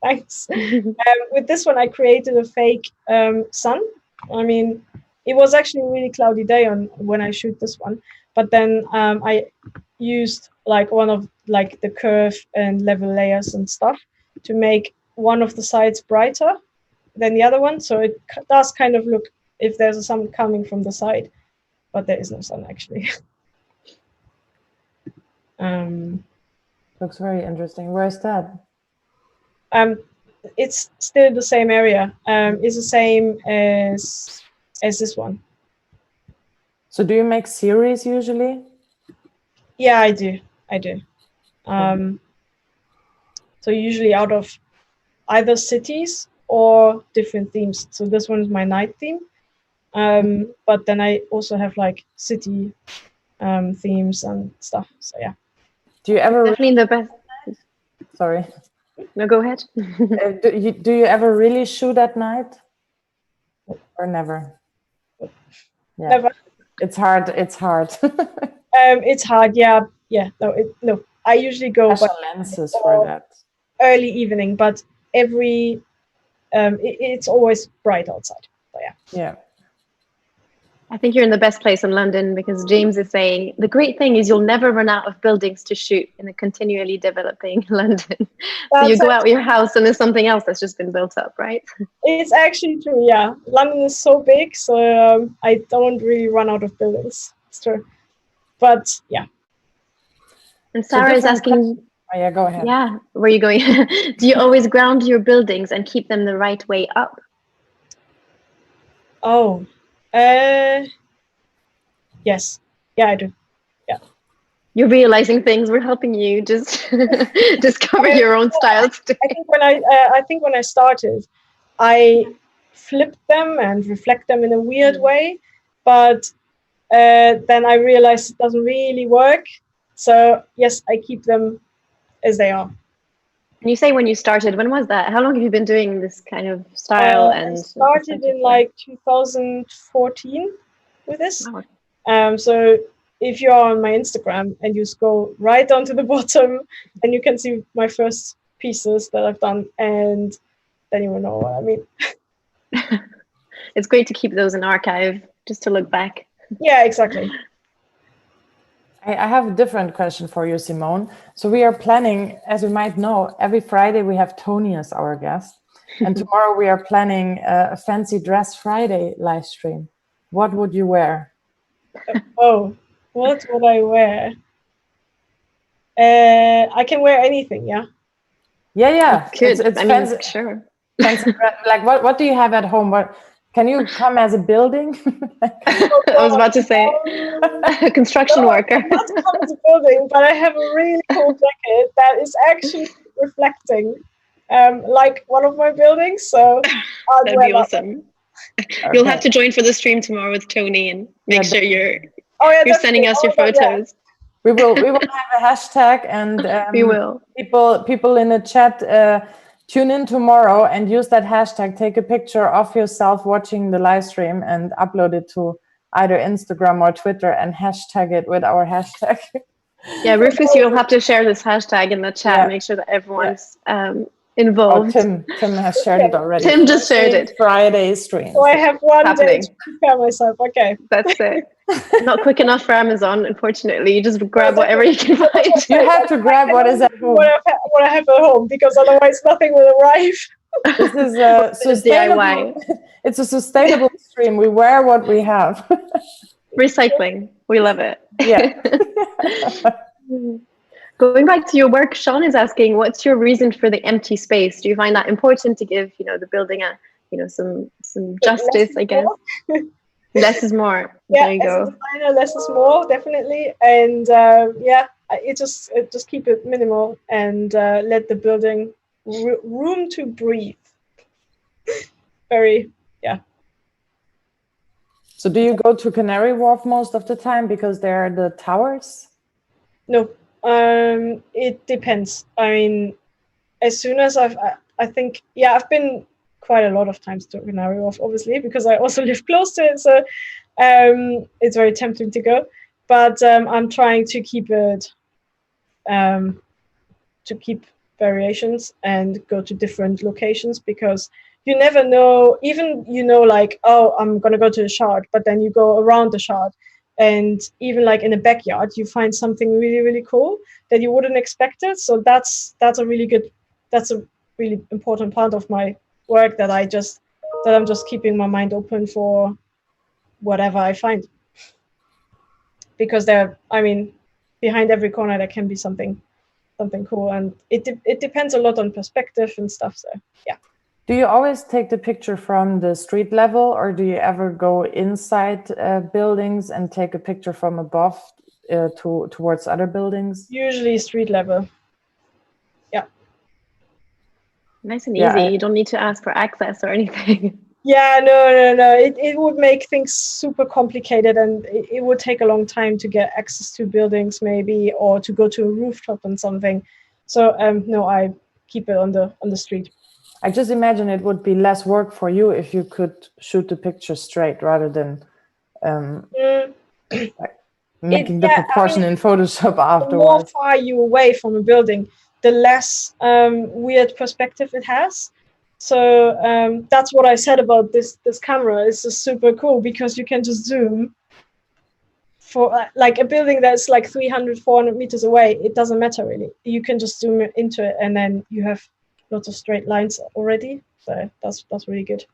Thanks. With this one, I created a fake sun. I mean, it was actually a really cloudy day when I shoot this one, but then I used like one of like the curve and level layers and stuff to make one of the sides brighter than the other one, so it does kind of look if there's a sun coming from the side, but there is no sun actually. Looks very interesting. Where is that? It's still the same area. It's the same as this one. So do you make series usually? Yeah, I do. So usually out of either cities or different themes. So this one is my night theme, but then I also have like city themes and stuff. So yeah. Do you ever definitely the best? Sorry. No, go ahead. Do you ever really shoot at night, or never? Yeah. Never. It's hard. It's hard. It's hard. Yeah. No. I usually go special lenses for that. Early evening, but it's always bright outside. So yeah. Yeah. I think you're in the best place in London, because James is saying the great thing is you'll never run out of buildings to shoot in a continually developing London. So you go out your house and there's something else that's just been built up, right? It's actually true, yeah. London is so big, so I don't really run out of buildings. It's true. But yeah. And Sarah is asking... Oh, yeah, go ahead. Yeah, where are you going? Do you always ground your buildings and keep them the right way up? Oh, yes. Yeah, I do. Yeah. You're realizing things. We're helping you just discover your own styles today. I think when I started, I flipped them and reflect them in a weird way. but then I realized it doesn't really work. So yes, I keep them as they are. And you say when you started, when was that? How long have you been doing this kind of style? I started in like 2014 with this. Wow. So if you're on my Instagram and you scroll right down to the bottom, and you can see my first pieces that I've done, and then you will know what I mean. It's great to keep those in archive, just to look back. Yeah, exactly. I have a different question for you, Simone. So we are planning, as you might know, every Friday we have Tony as our guest. And tomorrow we are planning a fancy dress Friday live stream. What would you wear? Oh, what would I wear? I can wear anything, yeah? Yeah. Good. It's I mean, fancy, sure. fancy dress. Like, what do you have at home? Can you come as a building? I was about to say a construction worker. I'm not come as a building, but I have a really cool jacket that is actually reflecting like one of my buildings. So that'd be awesome. Okay. You'll have to join for the stream tomorrow with Tony and make sure you're sending us your photos. Yeah. We will have a hashtag, and we will. People in the chat tune in tomorrow and use that hashtag. Take a picture of yourself watching the live stream and upload it to either Instagram or Twitter and hashtag it with our hashtag. Yeah, Rufus, you'll have to share this hashtag in the chat. Make sure that everyone's involved. Oh, Tim has shared it already. Tim just shared it. Friday stream. So I have one day to prepare myself. Okay. That's it. Not quick enough for Amazon, unfortunately. You just grab whatever you can find. You have to grab what is at home. What I have at home, because otherwise nothing will arrive. This is a sustainable. DIY. It's a sustainable stream. We wear what we have. Recycling. We love it. Yeah. Going back to your work, Sean is asking, what's your reason for the empty space? Do you find that important to give, the building some justice, I guess? Less is more. Yeah, there you go. As a designer, less is more, definitely. And it just keep it minimal and let the building room to breathe. So do you go to Canary Wharf most of the time because there are the towers? No, it depends. I mean, as soon as I've been quite a lot of times to Canary Wharf, obviously, because I also live close to it. So it's very tempting to go. But I'm trying to keep it, to keep variations and go to different locations, because you never know, even, like, oh, I'm going to go to the Shard, but then you go around the Shard. And even like in a backyard, you find something really, really cool that you wouldn't expect it. So that's a really important part of my work, that I'm just keeping my mind open for whatever I find. Because behind every corner there can be something cool, and it depends a lot on perspective and stuff. So yeah. Do you always take the picture from the street level, or do you ever go inside buildings and take a picture from above towards other buildings? Usually street level. Yeah. Nice and easy. You don't need to ask for access or anything. Yeah, no. It would make things super complicated, and it would take a long time to get access to buildings, maybe, or to go to a rooftop and something. So no, I keep it on the street. I just imagine it would be less work for you if you could shoot the picture straight rather than making the proportion in Photoshop afterwards. The more far you away from a building, the less weird perspective it has. So that's what I said about this camera. It's just super cool because you can just zoom for like a building that's like 300-400 meters away. It doesn't matter really. You can just zoom into it, and then you have lots of straight lines already. So that's really good.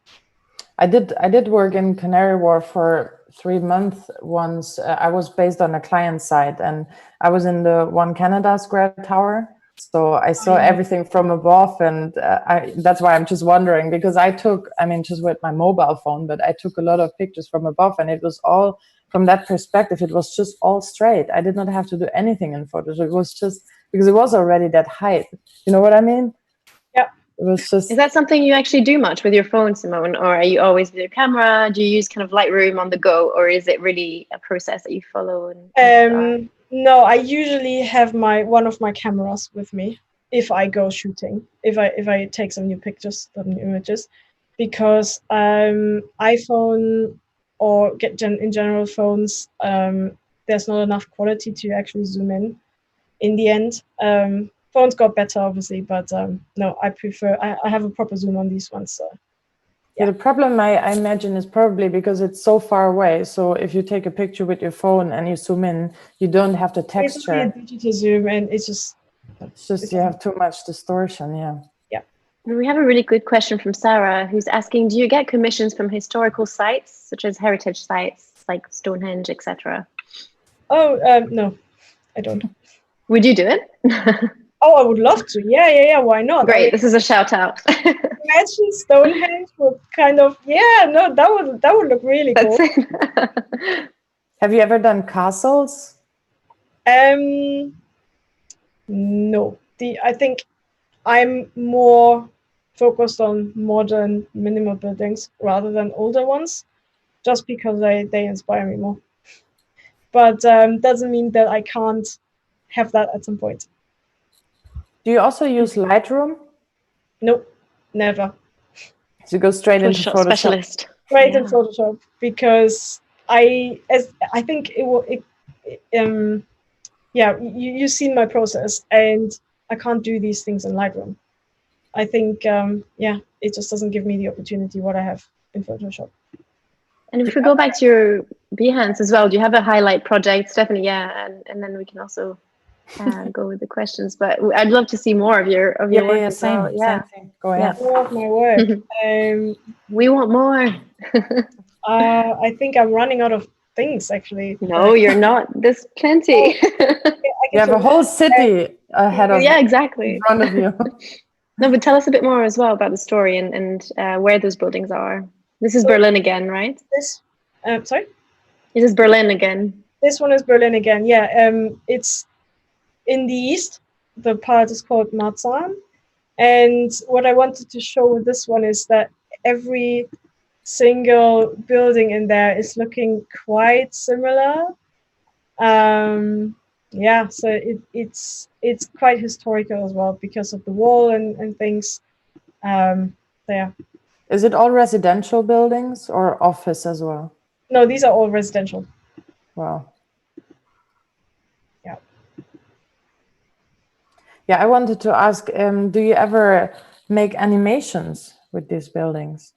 I did work in Canary Wharf for 3 months once. I was based on a client side, and I was in the One Canada Square Tower. So I saw everything from above, and that's why I'm just wondering, because I took, just with my mobile phone, but I took a lot of pictures from above, and it was all from that perspective. It was just all straight. I did not have to do anything in Photoshop. It was just because it was already that height. You know what I mean? Yeah. It was just. Is that something you actually do much with your phone, Simone, or are you always with your camera? Do you use kind of Lightroom on the go, or is it really a process that you follow? No, I usually have one of my cameras with me if I go shooting, if I take some new pictures, some new images, because iPhone or in general phones, there's not enough quality to actually zoom in the end. Phones got better, obviously, but no, I prefer, I have a proper zoom on these ones. So. Yeah. The problem I imagine is probably because it's so far away. So if you take a picture with your phone and you zoom in, you don't have the texture. It's a digital zoom, and it's just you have too much distortion. Yeah. Yeah. We have a really good question from Sarah, who's asking, do you get commissions from historical sites, such as heritage sites like Stonehenge, etc.? Oh, no, I don't. Would you do it? Oh, I would love to. Yeah. Why not? Great. This is a shout out. Imagine Stonehenge would kind of, no, that would look really cool. Have you ever done castles? No. I think I'm more focused on modern minimal buildings rather than older ones, just because they inspire me more. But doesn't mean that I can't have that at some point. Do you also use Lightroom? Nope, never. So you go straight into Photoshop. Specialist. Straight in Photoshop, because I think it will. You've seen my process, and I can't do these things in Lightroom. I think it just doesn't give me the opportunity what I have in Photoshop. And if we go back to your Behance as well, do you have a highlight project? Stephanie, yeah, and then we can also go with the questions. But I'd love to see more of your work as well. Yeah, same. Go ahead. More of my work. We want more. I think I'm running out of things, actually. No, you're not. There's plenty. You have a whole city ahead of exactly. in front of you. No, but tell us a bit more as well about the story and where those buildings are. This is Berlin again, right? Sorry? This is Berlin again. This one is Berlin again, yeah. It's in the east. The part is called Marzahn. And what I wanted to show with this one is that every single building in there is looking quite similar. So it's quite historical as well because of the wall and things. Yeah. Is it all residential buildings or office as well? No, these are all residential. Wow. Yeah. Yeah, I wanted to ask, do you ever make animations with these buildings?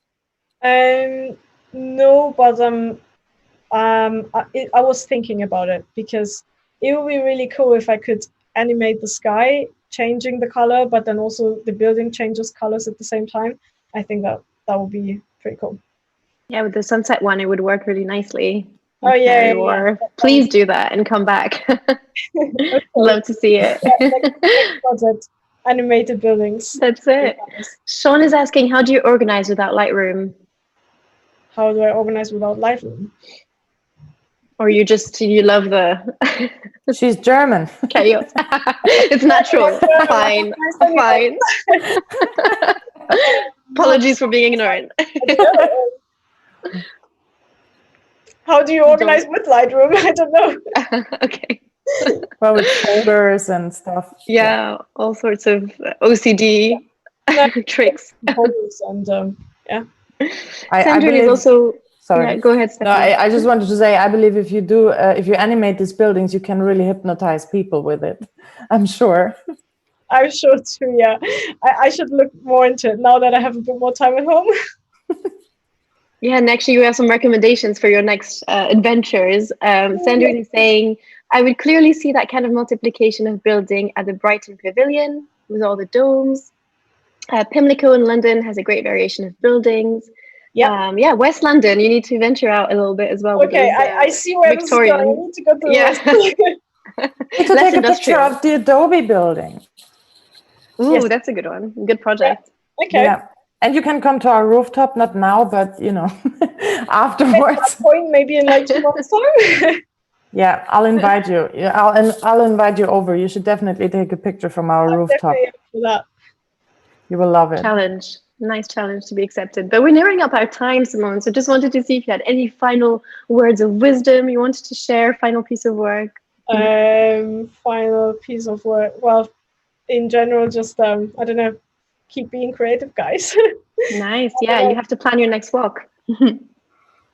No, but I was thinking about it because it would be really cool if I could animate the sky changing the color, but then also the building changes colors at the same time. I think that would be pretty cool. Yeah, with the sunset one, it would work really nicely. Oh yeah. Please do that and come back. Okay. Love to see it. Next project, animated buildings. That's it. Sean is asking, how do you organize without Lightroom? How do I organize without Lightroom? Or you love the... She's German. Chaos. It's natural. Fine. Apologies for being ignorant. How do you organize with Lightroom? I don't know. Okay. Well, with folders and stuff. Yeah, all sorts of OCD tricks. Folders and yeah. Sandrine is also... Sorry. Yeah, go ahead, Stephanie. No, I just wanted to say, I believe if you do, if you animate these buildings, you can really hypnotize people with it. I'm sure. I'm sure too, yeah. I should look more into it now that I have a bit more time at home. Yeah, and actually you have some recommendations for your next adventures. Sandrine is saying, I would clearly see that kind of multiplication of building at the Brighton Pavilion with all the domes. Pimlico in London has a great variation of buildings. Yeah, West London, you need to venture out a little bit as well. Okay, I see where Victorian. I need to go to West. You can take a picture of the Adobe building. Ooh, that's a good one. Good project. Yeah. Okay. Yeah. And you can come to our rooftop, not now, but you know, afterwards. At that point, maybe in like 2 months' time. Yeah, I'll invite you. Yeah, I'll invite you over. You should definitely take a picture from our rooftop. For that. You will love it. Challenge. Nice challenge to be accepted. But we're nearing up our time, Simone. So just wanted to see if you had any final words of wisdom you wanted to share, final piece of work. Final piece of work. Well, in general, just I don't know, keep being creative, guys. Nice. Yeah, you have to plan your next walk.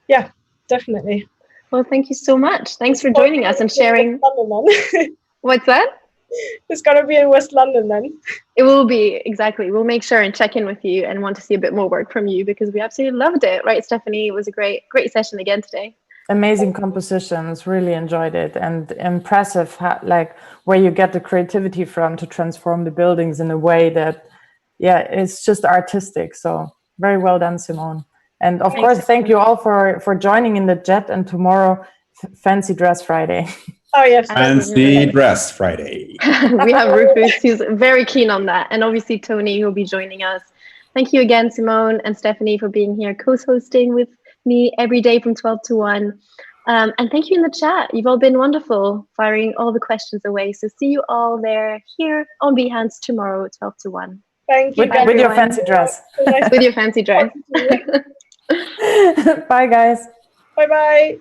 Yeah, definitely. Well, thank you so much. Thanks for joining us and sharing. What's that? It's gonna be in West London then. It will be, exactly. We'll make sure and check in with you and want to see a bit more work from you because we absolutely loved it. Right, Stephanie? It was a great session again today. Amazing compositions, really enjoyed it, and impressive like where you get the creativity from to transform the buildings in a way that, yeah, it's just artistic. So very well done, Simone. And of course, thank you all for joining in the chat, and tomorrow, Fancy Dress Friday. Oh, yes. Fancy Dress Friday. We have Rufus, who's very keen on that. And obviously Tony, who will be joining us. Thank you again, Simone and Stephanie, for being here, co-hosting with me every day from 12 to 1. And thank you in the chat. You've all been wonderful, firing all the questions away. So see you all there here on Behance tomorrow, 12 to 1. Thank you. With your fancy dress. With your fancy dress. Bye, guys. Bye-bye.